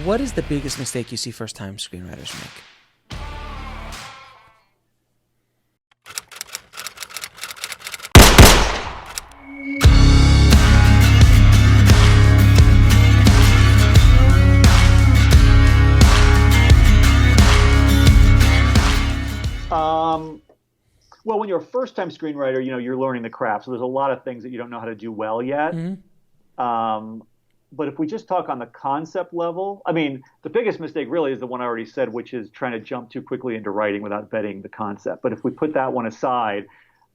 what is the biggest mistake you see first-time screenwriters make? Well, when you're a first-time screenwriter, you're learning the craft. So there's a lot of things that you don't know how to do well yet. Mm-hmm. But if we just talk on the concept level, I mean, the biggest mistake really is the one I already said, which is trying to jump too quickly into writing without vetting the concept. But if we put that one aside,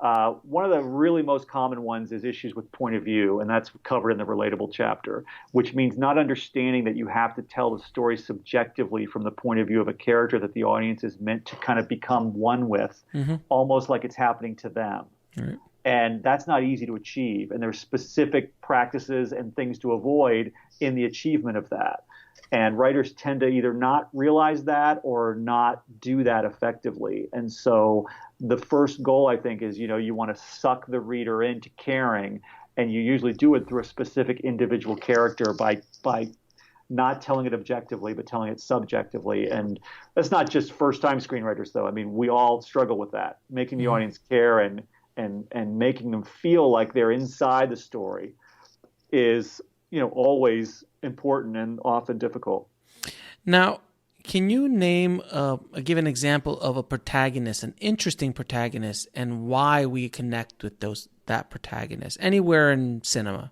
one of the really most common ones is issues with point of view, and that's covered in the relatable chapter, which means not understanding that you have to tell the story subjectively from the point of view of a character that the audience is meant to kind of become one with, mm-hmm. almost like it's happening to them. Right. And that's not easy to achieve. And there's specific practices and things to avoid in the achievement of that. And writers tend to either not realize that or not do that effectively. And so the first goal, I think, is, you want to suck the reader into caring. And you usually do it through a specific individual character by not telling it objectively, but telling it subjectively. And that's not just first-time screenwriters, though. I mean, we all struggle with that, making the audience care and making them feel like they're inside the story is, always important and often difficult. Now, can you give an example of a protagonist, an interesting protagonist, and why we connect with that protagonist anywhere in cinema?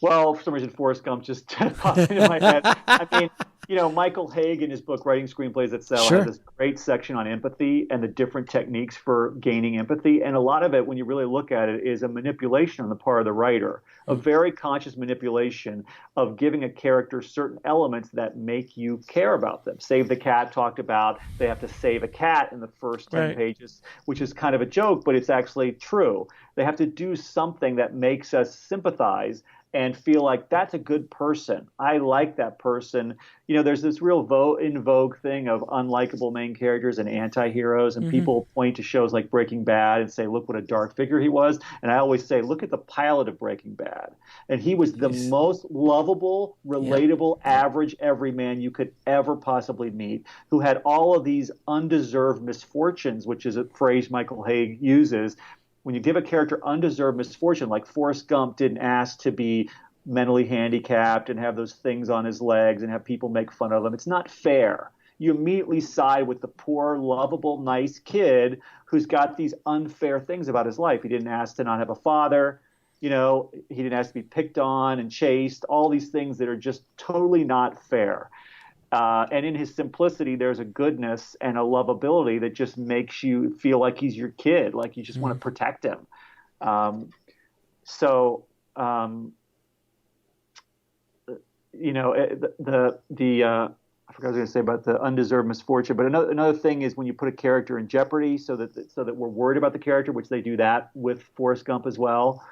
Well, for some reason, Forrest Gump just popped into my head. I mean, Michael Haig in his book, Writing Screenplays That Sell, has this great section on empathy and the different techniques for gaining empathy. And a lot of it, when you really look at it, is a manipulation on the part of the writer, a very conscious manipulation of giving a character certain elements that make you care about them. Save the Cat talked about they have to save a cat in the first 10 pages, which is kind of a joke, but it's actually true. They have to do something that makes us sympathize and feel like that's a good person. I like that person. There's this real in vogue thing of unlikable main characters and anti-heroes, and mm-hmm. people point to shows like Breaking Bad and say, look what a dark figure he was. And I always say, look at the pilot of Breaking Bad. And he was the most lovable, relatable, average everyman you could ever possibly meet, who had all of these undeserved misfortunes, which is a phrase Michael Haig uses. When you give a character undeserved misfortune, like Forrest Gump didn't ask to be mentally handicapped and have those things on his legs and have people make fun of him, it's not fair. You immediately side with the poor, lovable, nice kid who's got these unfair things about his life. He didn't ask to not have a father. He didn't ask to be picked on and chased, all these things that are just totally not fair. And in his simplicity, there's a goodness and a lovability that just makes you feel like he's your kid, like you just want to protect him. I forgot what I was going to say about the undeserved misfortune. But another thing is when you put a character in jeopardy, so that we're worried about the character, which they do that with Forrest Gump as well.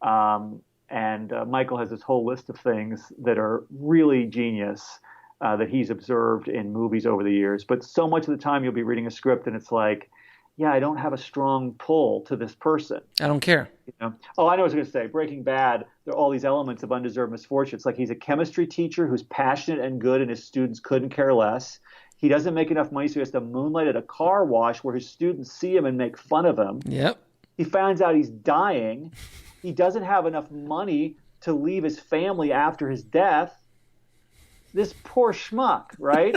And Michael has this whole list of things that are really genius. That he's observed in movies over the years. But so much of the time you'll be reading a script and it's like, yeah, I don't have a strong pull to this person. I don't care. Oh, I know what I was going to say. Breaking Bad, there are all these elements of undeserved misfortune. It's like he's a chemistry teacher who's passionate and good and his students couldn't care less. He doesn't make enough money, so he has to moonlight at a car wash where his students see him and make fun of him. Yep. He finds out he's dying. He doesn't have enough money to leave his family after his death. This poor schmuck, right?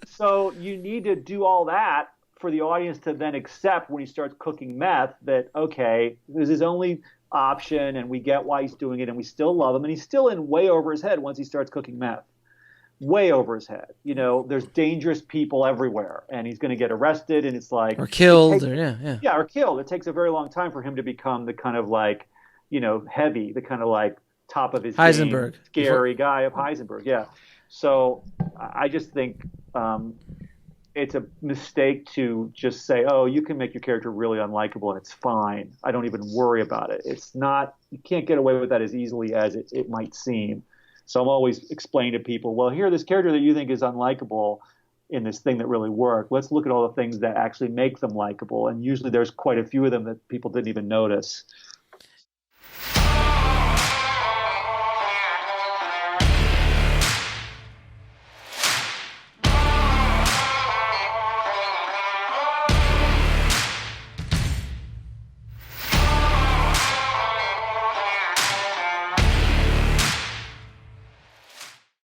So you need to do all that for the audience to then accept when he starts cooking meth that, okay, this is his only option and we get why he's doing it and we still love him. And he's still in way over his head once he starts cooking meth. Way over his head. There's dangerous people everywhere and he's going to get arrested and it's like... Or killed. Or killed. It takes a very long time for him to become the kind of like, heavy, the kind of like top of his Heisenberg. Game, scary guy of Heisenberg. Yeah. So I just think it's a mistake to just say, oh, you can make your character really unlikable and it's fine. I don't even worry about it. It's not, you can't get away with that as easily as it might seem. So I'm always explaining to people, well, here, this character that you think is unlikable in this thing that really worked, let's look at all the things that actually make them likable. And usually there's quite a few of them that people didn't even notice.